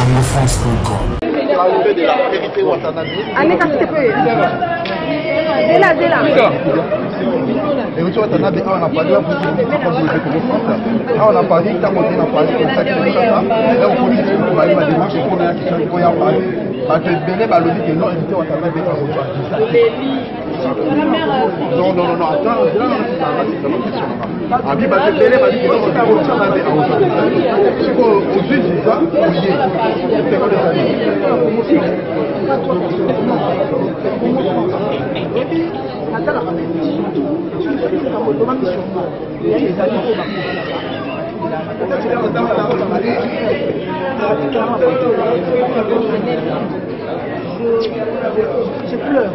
congofrance.com. Non, attends, je pleure.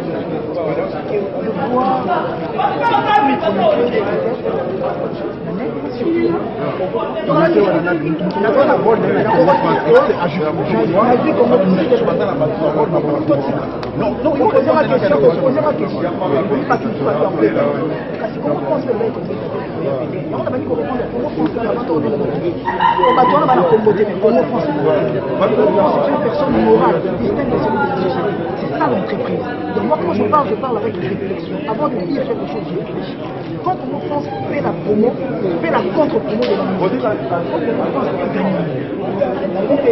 C'est ça l'entreprise. Donc moi quand je parle avec réflexion. Avant de dire quelque chose, je réfléchis. Quand on pense fait la promo, fait la contre-promo de l'entreprise, on pense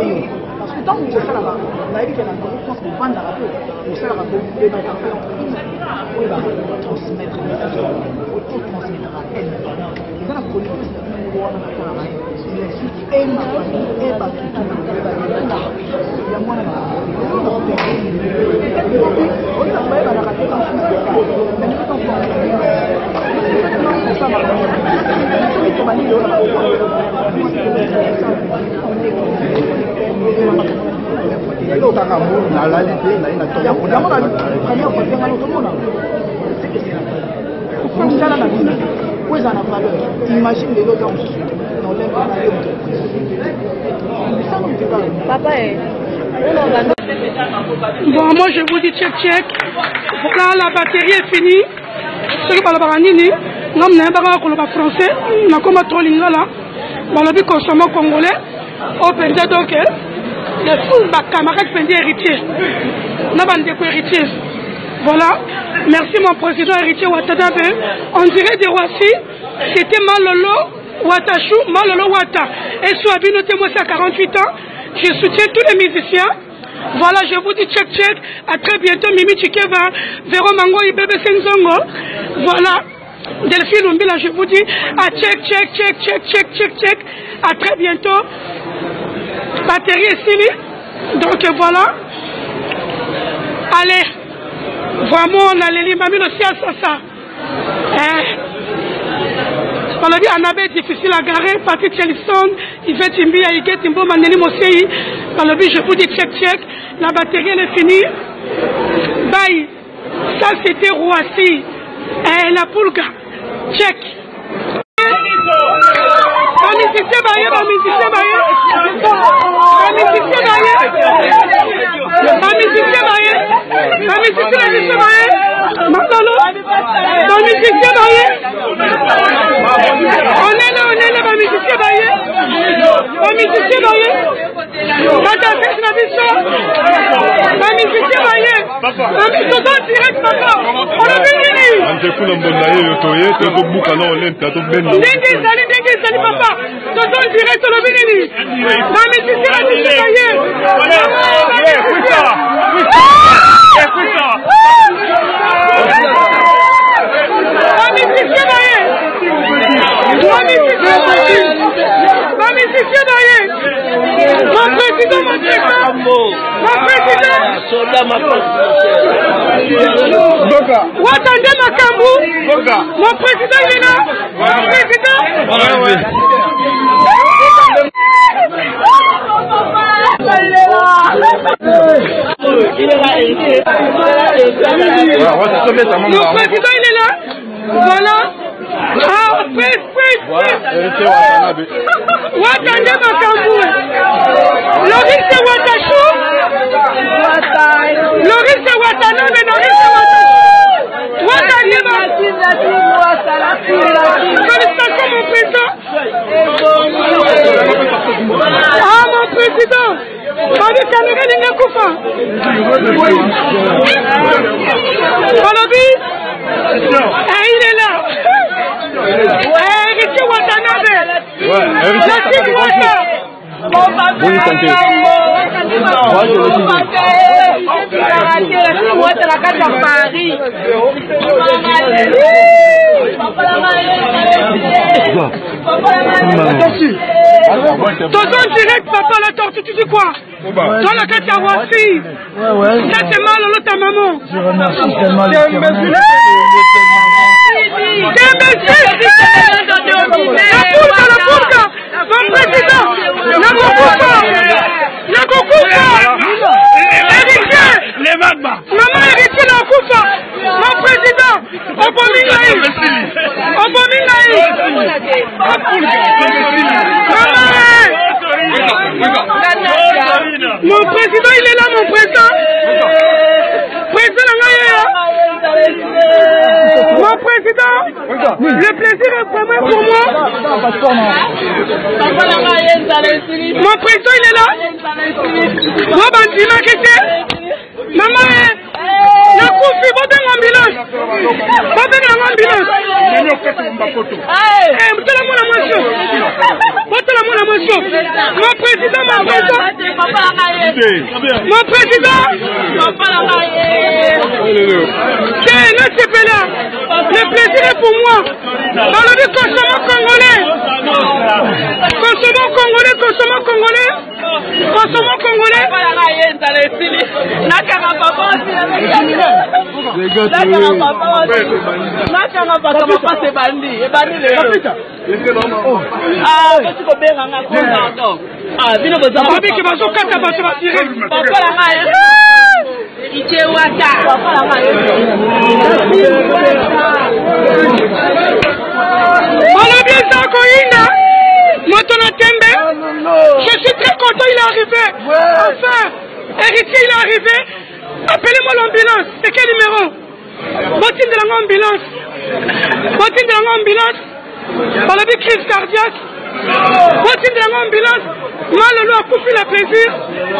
gagner. Parce que tant que c'est ça là-bas, on a dit qu'il y a la France qui vend la radio, pour ça la radio, les bâtards fait l'entreprise, on va transmettre le message, on transmettra à elle. Et dans la politique, on va faire la radio. Et ma famille, et ma culture, il y a moins de imagine les autres Papa est... Bon, moi je vous dis check. Voilà, la batterie est finie. Ce que parle baranini, non mais pas français, na comme trop lingala. Balobi consommant congolais. Au pendant donc les fous ba camarades pendant héritier. Na bande de héritier. Voilà. Merci mon président héritier Ouattara. On dirait des Roissy, c'était Malolo Ouattachou, Malolo Ouatta. Et Souabino Témoin à 48 ans. Je soutiens tous les musiciens. Voilà, je vous dis check. À très bientôt, Mimi Chikeva, Véro Mango, Ibebe Senzongo. Voilà. Delphine Umbila, je vous dis à check. À très bientôt. Batterie est finie. Donc voilà. Allez. Vraiment, on a les limamines aussi à ça. On a dit Annabelle difficile à garer, Patrick Chelson, Yvette Timbi, Aïguet, Timbo, Maneli Mosei. On a dit, je vous dis check. La batterie elle est finie. Bye. Ça c'était Roissy. La Poulga. Check. Watande Makambu, mon président il est là. Mon président. Mon président il est là. Voilà. Watande Makambu. Loris c'est Ouattachou. Loris c'est Ouattana, mais Loris c'est félicitations mon président. Ah mon président. caméra linga kufa. Balobi. Il est là. Héritier Watanabe. Latif Wata. Bonne santé. Tonton direct, papa, la tortue, tu dis quoi? Dans la carte à Voici. Ça c'est mal, ta maman. Je remercie tellement le mon président, les maman héritier la Koufa, mon président, mon président, il est là, mon président. Mon président, le plaisir est vraiment pour moi. Mon président, il est là. Moi, Bandima, maman, la Koufi, vous avez une ambulance. Mon président, le plaisir est pour moi. Dans le but consommant congolais. Consommant congolais. Je suis très content, il est arrivé. Enfin, héritier, il est arrivé. Appelez-moi l'ambulance. C'est quel numéro? Bottine de l'ambulance. Dans la vie crise cardiaque. Bottine de l'ambulance. Moi, le lot a coupé la plaisir.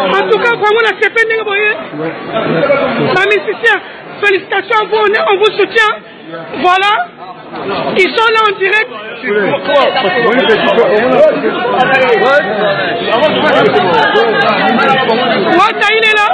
En tout cas, vraiment, la CP n'est pas voyée. Ma musicien, félicitations à vous, on vous soutient. Voilà. Ils sont là en direct. Wata, il est là.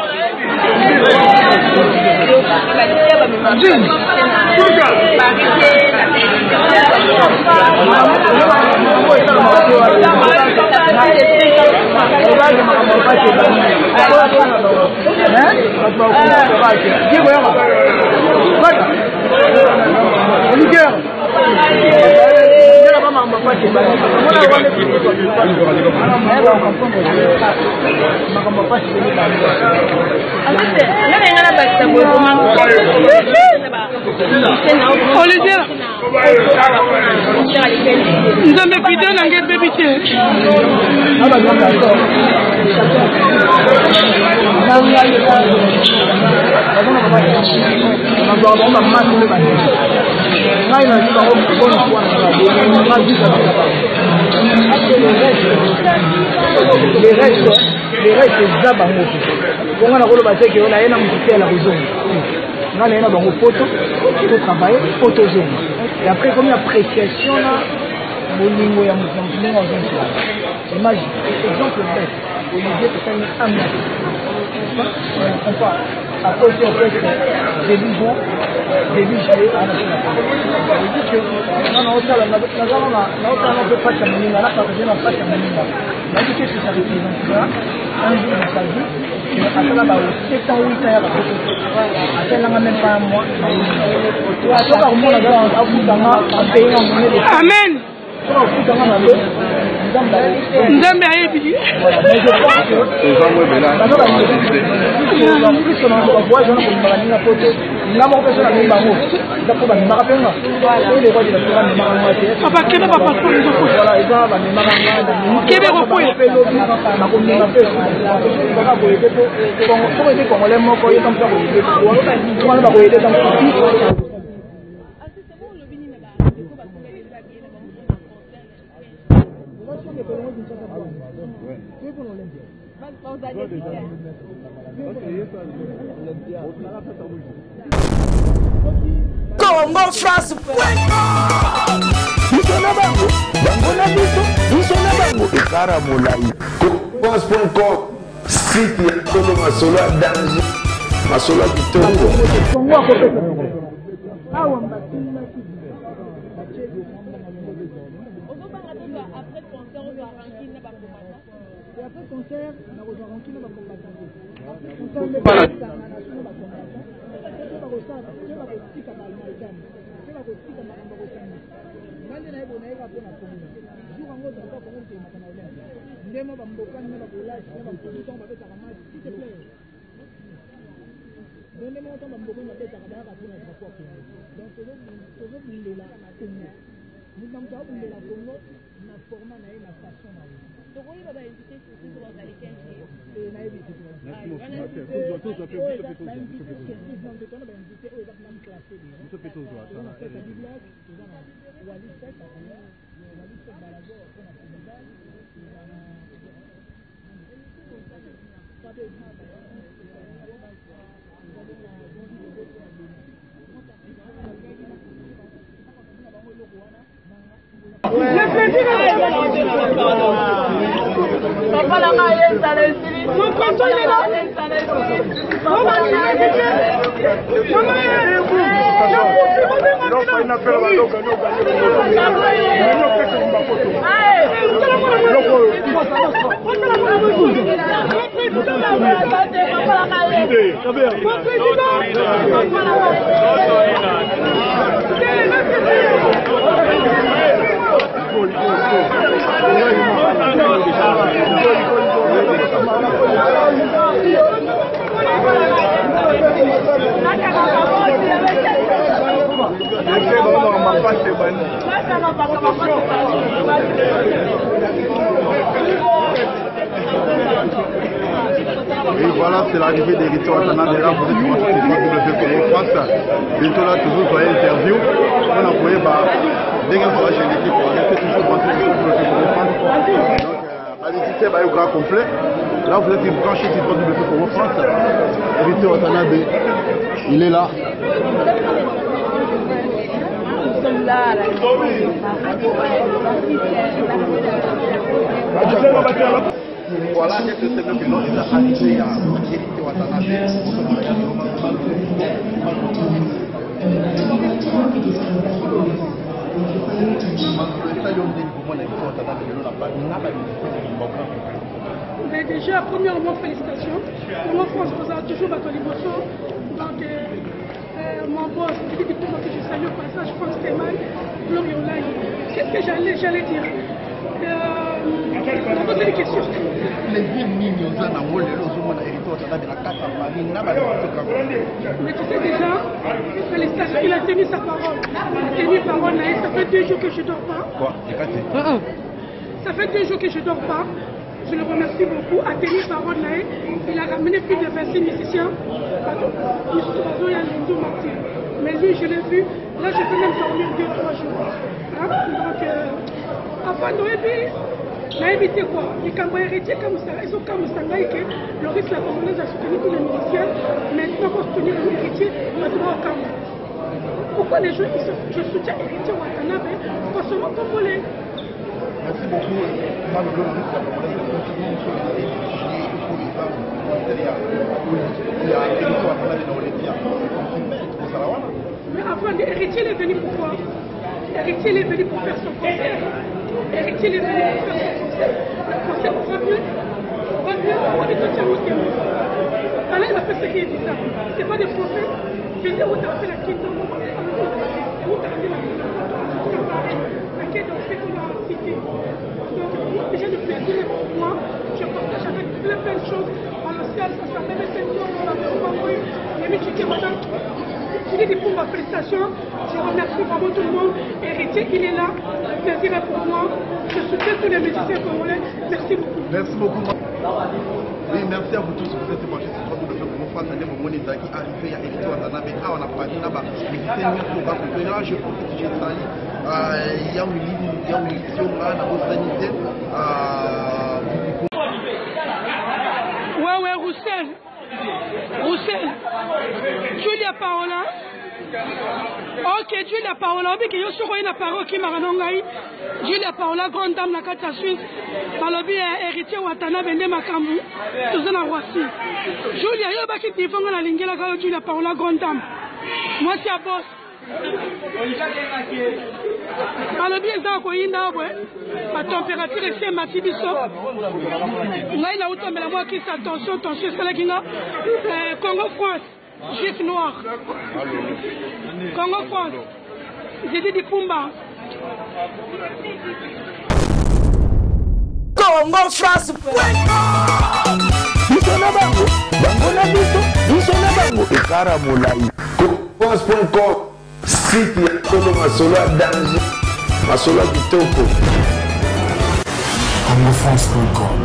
les restes eza bango bonga na koloba te ke ona yena mosusu ya la kozonga nga na yena bango poto to travailler poto zonga et après comme appréciation na bolingo ya mosusu ozonga image exemple bête Olivier peut-être amener on parle à cause en fait des visions des visions à la fin que non on peut pas terminer là parce que on pas terminer là mais qu'est-ce que ça représente là un jour de sa vie à cela bah 7 ans 8 ans à cela même pas un mois à cela au monde à vous dans un pays en amen Nzambe ayebi. Papa kebe papa kebe Tu es pour l'Olympia. Congo France France.com site ya solo masolo ya danger masolo ya kitoko après concert, on a rejoint qui n'a pas combattu. Et voilà, c'est l'arrivée d'Héritier Watanabe. Là, vous êtes sur WPP France. Bientôt là, toujours pour l'interview. On a envoyé dès qu'on va chez l'équipe, on a fait toujours rentrer sur WPP France. Donc, l'identité va être au grand complet. Là, vous êtes branché sur WPP France. Héritier Watanabe, il est là. Voilà, quelques semaines que l'on est arrivé à Héritier Watanabe. Mais déjà, premièrement, félicitations. Comment France vous a toujours battu les bossons. Donc, mon boss, qui dit que je salue au passage, je pense que c'était mal. Gloriolai. Qu'est-ce que j'allais dire? On va poser des questions. Les villes mignonnes, on a volé le zoom, on a hérité Watanabe la carte à Paris, on n'a pas de mais tu sais déjà, félicitations, il a tenu sa parole. Il a tenu parole, ça fait 2 jours que je ne dors pas. Quoi? Ça fait 2 jours que je ne dors pas. Je le remercie beaucoup. A tenu parole là, il a ramené plus de 26 musiciens. Mais lui, je l'ai vu. Là, je peux même dormir 2-3 jours. Hein? Donc, enfin, on a évité quoi? Les Cambodgiens héritiers comme ça. Ils sont comme ça. Le risque la congolaise a soutenu tous les musiciens. Maintenant, pour soutenir les héritiers, on a droit au Cameroun. Pourquoi les gens, je soutiens Héritier Watanabe, forcément congolais. Merci beaucoup. Mais avant, Héritier est venu pourquoi? Héritier est venu pour faire son concert. Héritier est venu pour faire son concert. Le concert va mieux. On est tout à l'heure. Alors il a fait ce qui est bizarre. Ce n'est pas des prophètes. Je dis où tu as fait la question. Où tu as fait la question. La question, c'est qu'on a cité. Donc, déjà de plaisir pour moi, je partage avec plein de choses. En le ciel, ça s'appelle les pensions, on a envoyé. Les métiers, madame. Je dis pour ma prestation, je remercie vraiment tout le monde. Héritier, il est là. Le plaisir est pour moi. Je soutiens tous les musiciens congolais. Merci beaucoup. Merci beaucoup. Oui, merci à vous tous. Vous êtes branchés sur WPP France. C'est mon Monizaki arrivé à Héritier Watanabe. On a parlé là-bas. Mais c'est un peu là, je pense que j'ai sali. Il y a une ligne, il y a une mission là, dans vos sanitaires. Roussel. Julia Paola. Ok, Julia Paola. Obi que yo suis na parole qui m'a renongai. Julia Paola, grande dame la carte Suisse. Balobi héritier Watana Bende Makambu. Tout ça na Roissy. Julia, yo ba ki tifanga na lingela ka Julia Paola, grande dame. Moi c'est à boss. Balobi eza ko yinda bwe. La température est mati biso. Ngai na utombela moi qui attention c'est la kinga. Congo France. Juif noir. Congo France. J'ai dit Pumba. Congo France. Bisona bango. Bango na biso. Bisona bango. Ekara molai. France.com. Site ya Tolo Masolo à danger. Masolo kitoko. CongoFrance.com